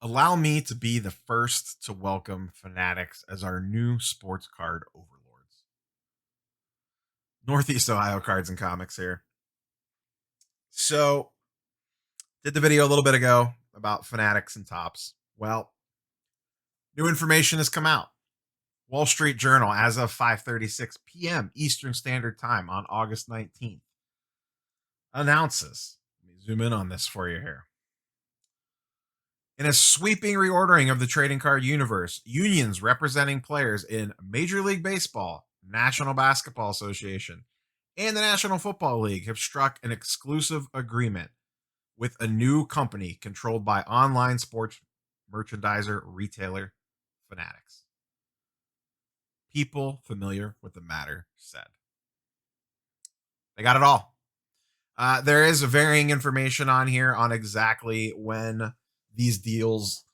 Allow me to be the first to welcome Fanatics as our new sports card overlords. Northeast Ohio Cards and Comics here. So, did the video a little bit ago about Fanatics and Tops. Well, new information has come out. Wall Street Journal, as of 5:36 p.m. Eastern Standard Time on August 19th, announces. Let me zoom in on this for you here. In a sweeping reordering of the trading card universe, unions representing players in Major League Baseball, National Basketball Association, and the National Football League have struck an exclusive agreement with a new company controlled by online sports merchandiser retailer Fanatics. People familiar with the matter said they got it all. There is varying information on here on exactly when these deals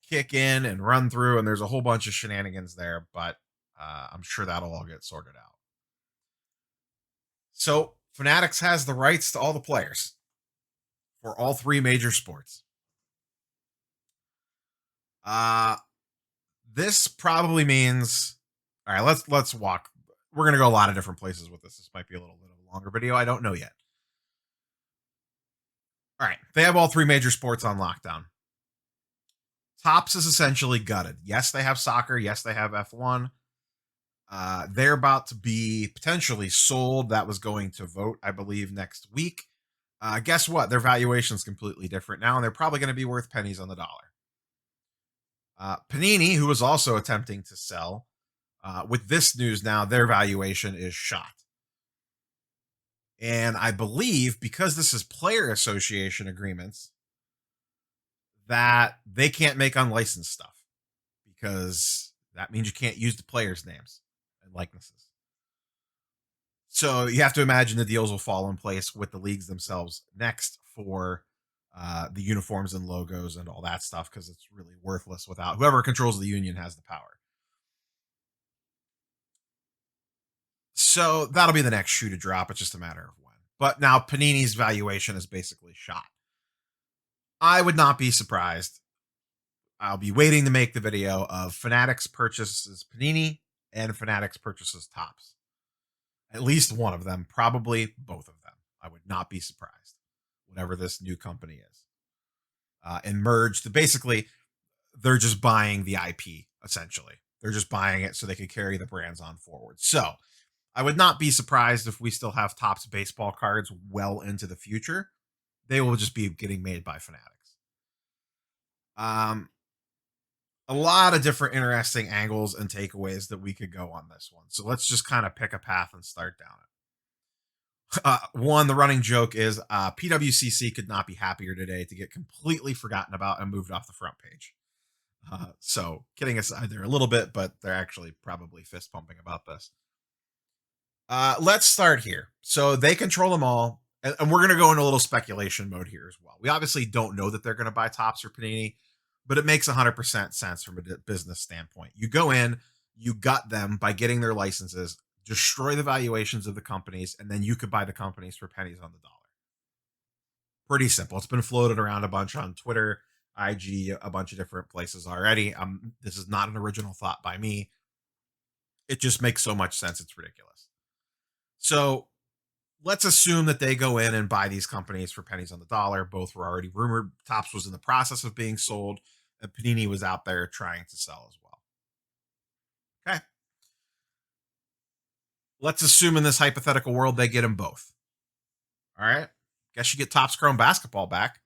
kick in and run through, and there's a whole bunch of shenanigans there, but I'm sure that'll all get sorted out. So, Fanatics has the rights to all the players for all three major sports. Uh this probably means all right, let's walk. We're gonna go a lot of different places with this. This might be a little bit of a longer video. I don't know yet. All right, they have all three major sports on lockdown. Tops is essentially gutted. Yes, they have soccer. Yes, they have F1. They're about to be potentially sold. That was going to vote, I believe, next week. Guess what? Their valuation is completely different now, and they're probably going to be worth pennies on the dollar. Panini, who was also attempting to sell, with this news now, their valuation is shot. And I believe because this is player association agreements, that they can't make unlicensed stuff because that means you can't use the players' names and likenesses. So you have to imagine the deals will fall in place with the leagues themselves next for the uniforms and logos and all that stuff because it's really worthless without whoever controls the union has the power. So that'll be the next shoe to drop. It's just a matter of when. But now Panini's valuation is basically shot. I would not be surprised. I'll be waiting to make the video of Fanatics purchases Panini and Fanatics purchases Tops. At least one of them, probably both of them. I would not be surprised. Whatever this new company is, and merged. Basically, they're just buying the IP. Essentially, they're just buying it so they can carry the brands on forward. So, I would not be surprised if we still have Topps baseball cards well into the future. They will just be getting made by Fanatics. Um, a lot of different interesting angles and takeaways that we could go on this one. So let's just kind of pick a path and start down it. One, the running joke is PWCC could not be happier today to get completely forgotten about and moved off the front page. So kidding aside there a little bit, but they're actually probably fist pumping about this. Let's start here. So they control them all, and we're going to go into a little speculation mode here as well. We obviously don't know that they're going to buy Topps or Panini, but it makes 100% sense from a business standpoint. You go in, you gut them by getting their licenses, destroy the valuations of the companies, and then you could buy the companies for pennies on the dollar. Pretty simple. It's been floated around a bunch on Twitter, IG, a bunch of different places already. This is not an original thought by me. It just makes so much sense. It's ridiculous. So let's assume that they go in and buy these companies for pennies on the dollar. Both were already rumored. Topps was in the process of being sold, and Panini was out there trying to sell as well. Okay. Let's assume in this hypothetical world they get them both. All right. Guess you get Topps Chrome Basketball back.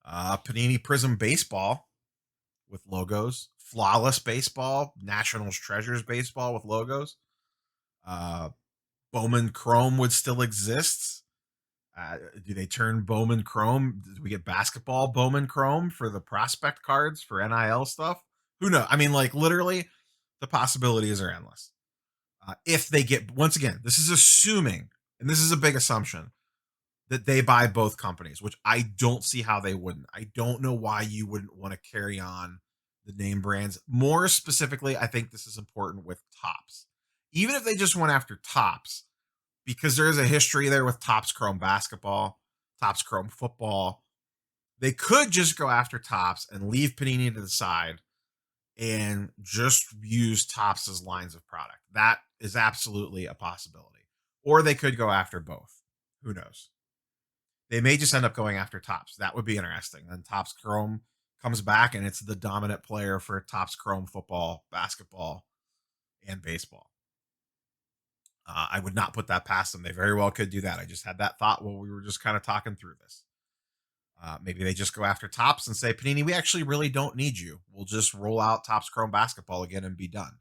Panini Prism Baseball with logos. Flawless Baseball. Nationals Treasures Baseball with logos. Bowman Chrome would still exist. Do they turn Bowman Chrome? Do we get basketball Bowman Chrome for the prospect cards for NIL stuff? Who knows? I mean, like literally, the possibilities are endless. If they get, once again, this is assuming, and this is a big assumption, that they buy both companies, which I don't see how they wouldn't. I don't know why you wouldn't want to carry on the name brands. More specifically, I think this is important with Topps. Even if they just went after Topps, because there is a history there with Topps Chrome Basketball, Topps Chrome Football. They could just go after Topps and leave Panini to the side and just use Topps as lines of product. That is absolutely a possibility. Or they could go after both. Who knows? They may just end up going after Topps. That would be interesting. Then Topps Chrome comes back and it's the dominant player for Topps Chrome football, basketball, and baseball. I would not put that past them. They very well could do that. I just had that thought while we were just kind of talking through this. Maybe they just go after Topps and say, Panini, we actually really don't need you. We'll just roll out Topps Chrome basketball again and be done.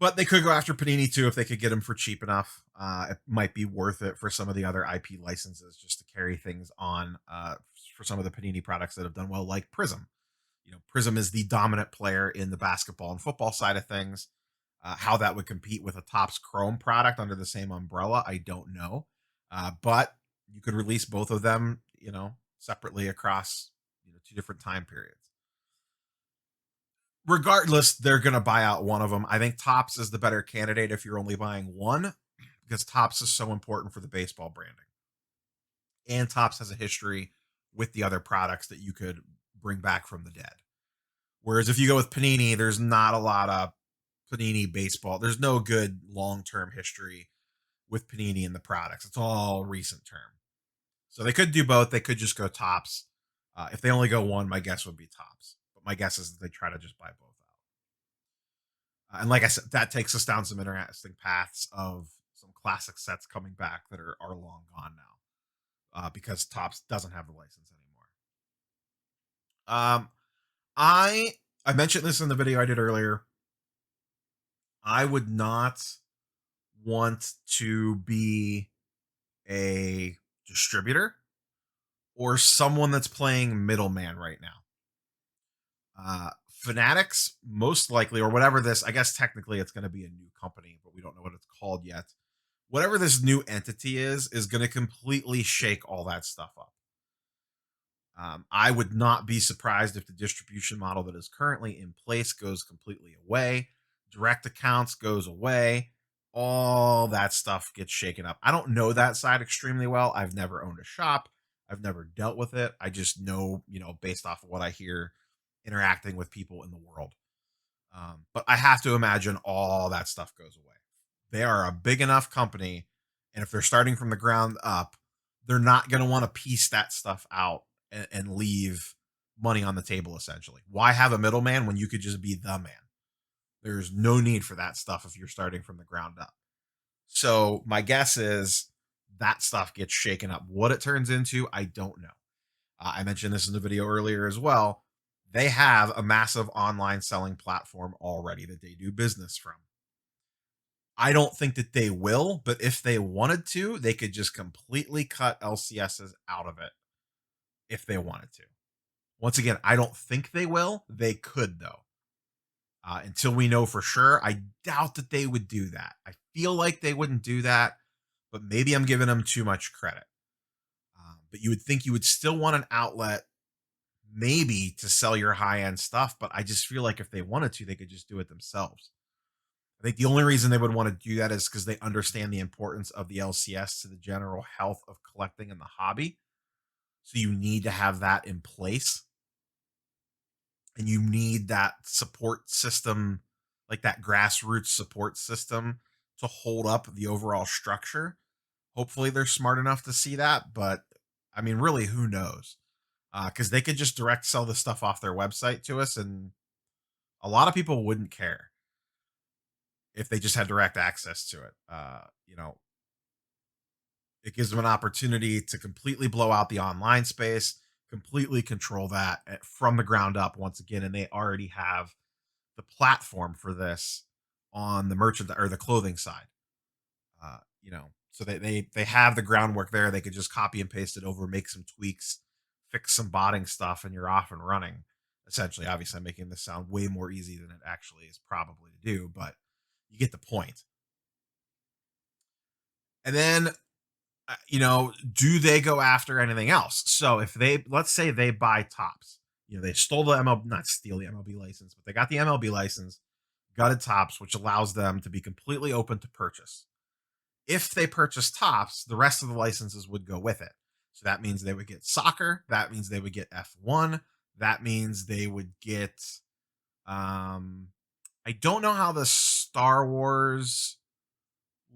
But they could go after Panini too if they could get him for cheap enough. It might be worth it for some of the other IP licenses just to carry things on for some of the Panini products that have done well, like Prism. Prism is the dominant player in the basketball and football side of things. How that would compete with a Topps Chrome product under the same umbrella, I don't know. But you could release both of them, separately across two different time periods. Regardless, they're going to buy out one of them. I think Topps is the better candidate if you're only buying one, because Topps is so important for the baseball branding. And Topps has a history with the other products that you could bring back from the dead. Whereas if you go with Panini, there's not a lot of Panini baseball. There's no good long-term history with Panini and the products. It's all recent term. So they could do both. They could just go Topps. If they only go one, my guess would be Topps. But my guess is that they try to just buy both out. And like I said, that takes us down some interesting paths of some classic sets coming back that are long gone now, because Topps doesn't have the license anymore. I mentioned this in the video I did earlier. I would not want to be a distributor or someone that's playing middleman right now. Fanatics, most likely, or whatever this, I guess technically it's going to be a new company, but we don't know what it's called yet. Whatever this new entity is going to completely shake all that stuff up. I would not be surprised if the distribution model that is currently in place goes completely away. Direct accounts goes away. All that stuff gets shaken up. I don't know that side extremely well. I've never owned a shop. I've never dealt with it. I just know, based off of what I hear interacting with people in the world. But I have to imagine all that stuff goes away. They are a big enough company. And if they're starting from the ground up, they're not going to want to piece that stuff out and leave money on the table, essentially. Why have a middleman when you could just be the man? There's no need for that stuff if you're starting from the ground up. So my guess is that stuff gets shaken up. What it turns into, I don't know. I mentioned this in the video earlier as well. They have a massive online selling platform already that they do business from. I don't think that they will, but if they wanted to, they could just completely cut LCSs out of it if they wanted to. Once again, I don't think they will. They could, though. Until we know for sure, I doubt that they would do that. I feel like they wouldn't do that, but maybe I'm giving them too much credit. But you would think you would still want an outlet maybe to sell your high-end stuff, but I just feel like if they wanted to, they could just do it themselves. I think the only reason they would want to do that is because they understand the importance of the LCS to the general health of collecting in the hobby. So you need to have that in place. And you need that support system, like that grassroots support system, to hold up the overall structure. Hopefully they're smart enough to see that, but I mean, really, who knows? Because they could just direct sell the stuff off their website to us, and a lot of people wouldn't care if they just had direct access to it. It gives them an opportunity to completely blow out the online space, completely control that from the ground up once again, and they already have the platform for this on the merchant or the clothing side. So they have the groundwork there. They could just copy and paste it over, make some tweaks, fix some botting stuff, and you're off and running. Essentially, obviously, I'm making this sound way more easy than it actually is probably to do, but you get the point. And then, do they go after anything else? So if let's say they buy Topps, they stole the MLB, not steal the MLB license, but they got the MLB license, gutted Topps, which allows them to be completely open to purchase. If they purchase Topps, the rest of the licenses would go with it. So that means they would get soccer. That means they would get F1. That means they would get. Um, I don't know how the Star Wars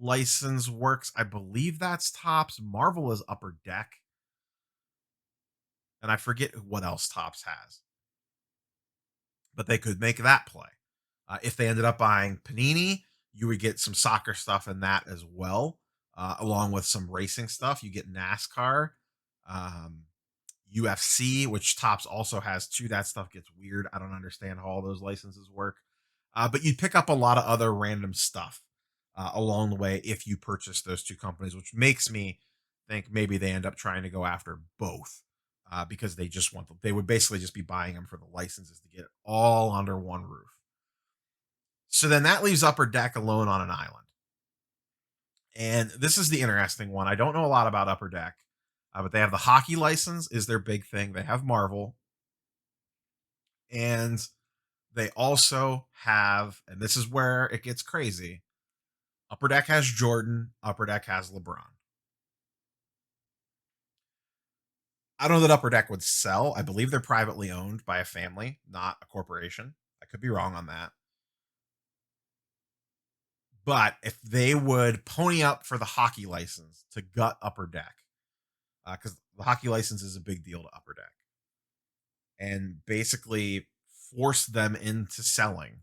license works. I believe that's Topps. Marvel is Upper Deck, and I forget what else Topps has, but they could make that play. If they ended up buying Panini, you would get some soccer stuff in that as well, along with some racing stuff. You get NASCAR, um, UFC, which Topps also has too. That stuff gets weird. I don't understand how all those licenses work. But you'd pick up a lot of other random stuff along the way if you purchase those two companies, which makes me think maybe they end up trying to go after both because they just want them. They would basically just be buying them for the licenses to get it all under one roof. So then that leaves Upper Deck alone on an island. And this is the interesting one. I don't know a lot about Upper Deck, but they have the hockey license is their big thing. They have Marvel, and they also have, and this is where it gets crazy. Upper Deck has Jordan. Upper Deck has LeBron. I don't know that Upper Deck would sell. I believe they're privately owned by a family, not a corporation. I could be wrong on that. But if they would pony up for the hockey license to gut Upper Deck, because the hockey license is a big deal to Upper Deck, and basically force them into selling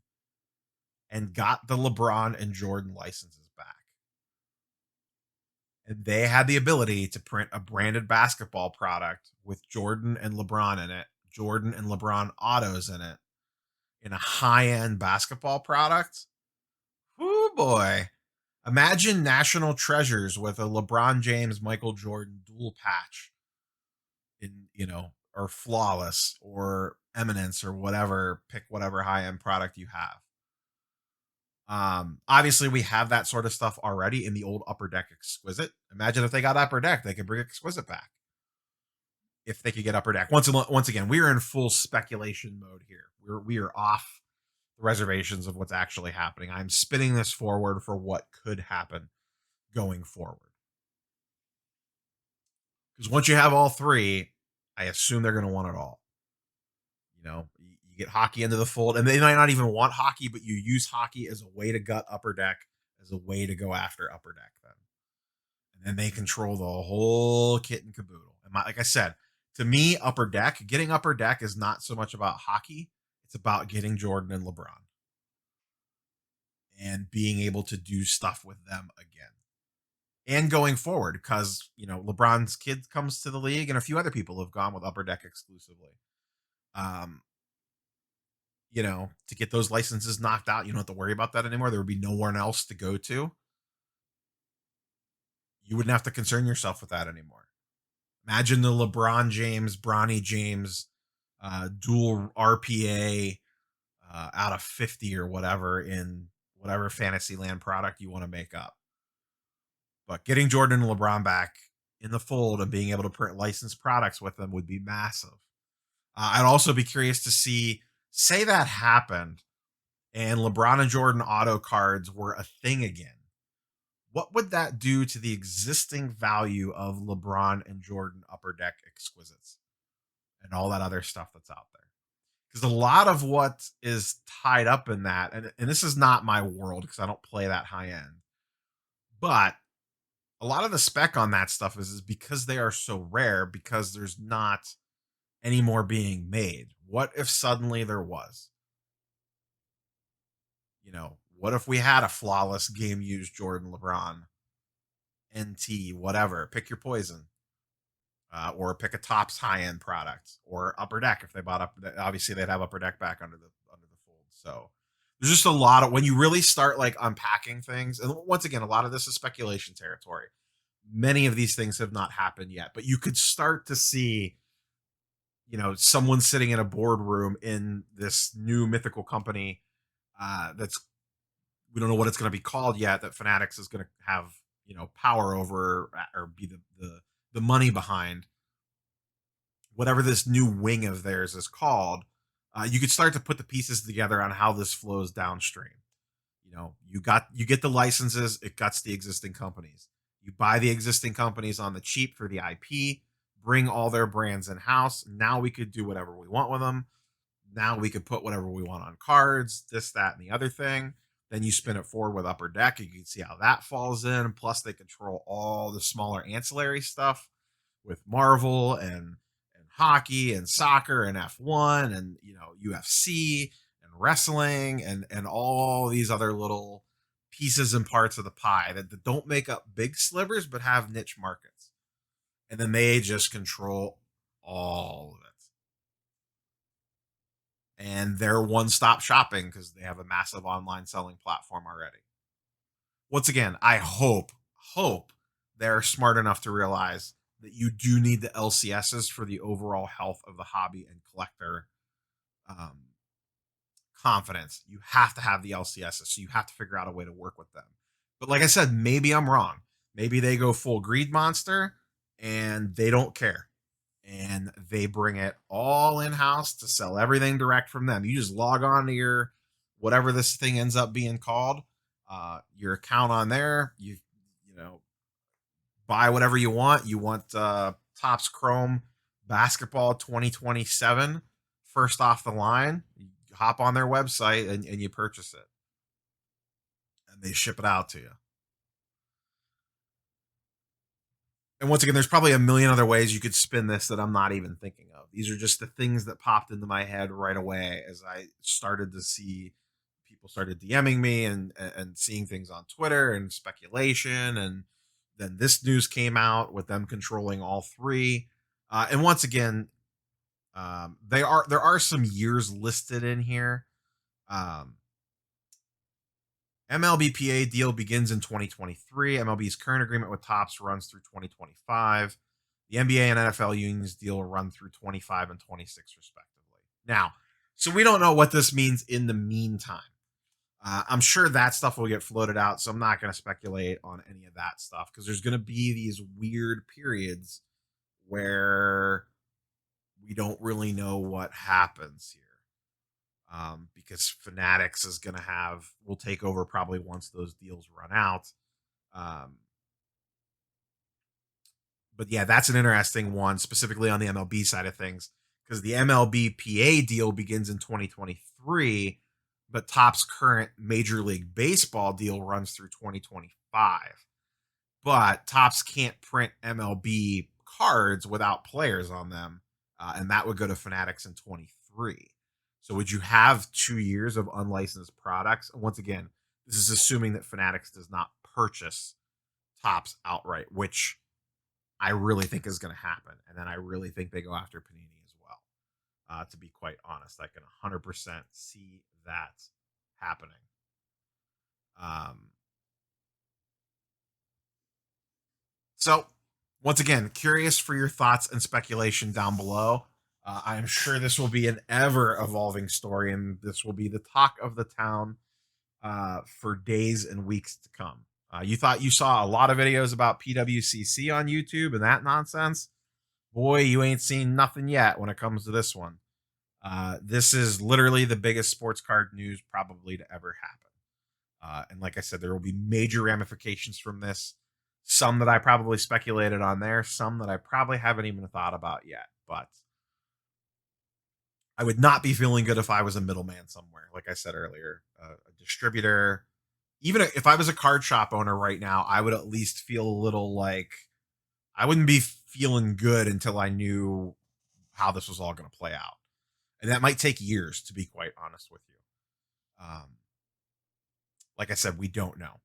and got the LeBron and Jordan licenses back. And they had the ability to print a branded basketball product with Jordan and LeBron in it, Jordan and LeBron autos in it, in a high end basketball product. Oh boy. Imagine National Treasures with a LeBron James, Michael Jordan dual patch in, or Flawless or Eminence or whatever, pick whatever high end product you have. Obviously we have that sort of stuff already in the old Upper Deck Exquisite. Imagine if they got Upper Deck, they could bring Exquisite back. If they could get Upper Deck. Once again, we are in full speculation mode here. We are off the reservations of what's actually happening. I'm spinning this forward for what could happen going forward. Because once you have all three, I assume they're going to want it all. You get hockey into the fold, and they might not even want hockey, but you use hockey as a way to gut Upper Deck, as a way to go after Upper Deck then. And then they control the whole kit and caboodle. And like I said, to me, getting Upper Deck is not so much about hockey. It's about getting Jordan and LeBron and being able to do stuff with them again. And going forward, because LeBron's kid comes to the league, and a few other people have gone with Upper Deck exclusively. Um, to get those licenses knocked out, you don't have to worry about that anymore. There would be no one else to go to. You wouldn't have to concern yourself with that anymore. Imagine the LeBron James, Bronny James, dual RPA out of 50 or whatever in whatever Fantasyland product you want to make up. But getting Jordan and LeBron back in the fold and being able to print licensed products with them would be massive. I'd also be curious to say that happened and LeBron and Jordan auto cards were a thing again. What would that do to the existing value of LeBron and Jordan Upper Deck Exquisites and all that other stuff that's out there? Because a lot of what is tied up in that, and this is not my world because I don't play that high end, but a lot of the spec on that stuff is because they are so rare, because there's not any more being made. What if suddenly there was? What if we had a flawless game used Jordan LeBron NT, whatever, pick your poison, or pick a Topps high end product, or Upper Deck if they bought up. Obviously, they'd have Upper Deck back under the fold. So there's just a lot of when you really start like unpacking things. And once again, a lot of this is speculation territory. Many of these things have not happened yet, but you could start to see, someone sitting in a boardroom in this new mythical company that's we don't know what it's going to be called yet. That Fanatics is going to have power over or be the money behind whatever this new wing of theirs is called. You could start to put the pieces together on how this flows downstream. You get the licenses, it guts the existing companies. You buy the existing companies on the cheap for the IP. bring all their brands in house. Now we could do whatever we want with them. Now we could put whatever we want on cards, this, that, and the other thing. Then you spin it forward with Upper Deck. You can see how that falls in. Plus, they control all the smaller ancillary stuff with Marvel and hockey and soccer and F1 and UFC and wrestling and all these other little pieces and parts of the pie that don't make up big slivers but have niche markets. And then they just control all of it. And they're one-stop shopping because they have a massive online selling platform already. Once again, I hope they're smart enough to realize that you do need the LCSs for the overall health of the hobby and collector confidence. You have to have the LCSs, so you have to figure out a way to work with them. But like I said, maybe I'm wrong. Maybe they go full greed monster and they don't care. And they bring it all in-house to sell everything direct from them. You just log on to your whatever this thing ends up being called, your account on there. You buy whatever you want. You want Topps Chrome Basketball 2027 first off the line. You hop on their website and you purchase it, and they ship it out to you. And once again, there's probably a million other ways you could spin this that I'm not even thinking of. These are just the things that popped into my head right away as I started to see people started DMing me and seeing things on Twitter and speculation. And then this news came out with them controlling all three. And once again, there are some years listed in here. MLBPA deal begins in 2023. MLB's current agreement with Topps runs through 2025. The NBA and NFL unions deal run through 25 and 26 respectively. Now, so we don't know what this means in the meantime. I'm sure that stuff will get floated out, so I'm not going to speculate on any of that stuff because there's going to be these weird periods where we don't really know what happens here. Because Fanatics is going to will take over probably once those deals run out. But yeah, that's an interesting one, specifically on the MLB side of things, because the MLB PA deal begins in 2023, but Topps' current Major League Baseball deal runs through 2025. But Topps can't print MLB cards without players on them, and that would go to Fanatics in 23. So would you have 2 years of unlicensed products? And once again, this is assuming that Fanatics does not purchase Topps outright, which I really think is going to happen. And then I really think they go after Panini as well. To be quite honest, I can 100% see that happening. So once again, curious for your thoughts and speculation down below. I am sure this will be an ever evolving story, and this will be the talk of the town for days and weeks to come. You thought you saw a lot of videos about PWCC on YouTube and that nonsense? Boy, you ain't seen nothing yet when it comes to this one. This is literally the biggest sports card news probably to ever happen. And like I said, there will be major ramifications from this. Some that I probably speculated on there, some that I probably haven't even thought about yet. But I would not be feeling good if I was a middleman somewhere. Like I said earlier, a distributor. Even if I was a card shop owner right now, I would at least feel a little like I wouldn't be feeling good until I knew how this was all going to play out. And that might take years, to be quite honest with you. Like I said, we don't know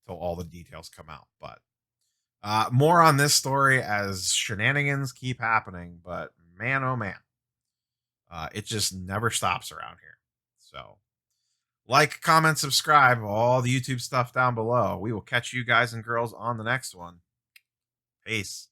until all the details come out. But more on this story as shenanigans keep happening. But man, oh man. It just never stops around here. So like, comment, subscribe, all the YouTube stuff down below. We will catch you guys and girls on the next one. Peace.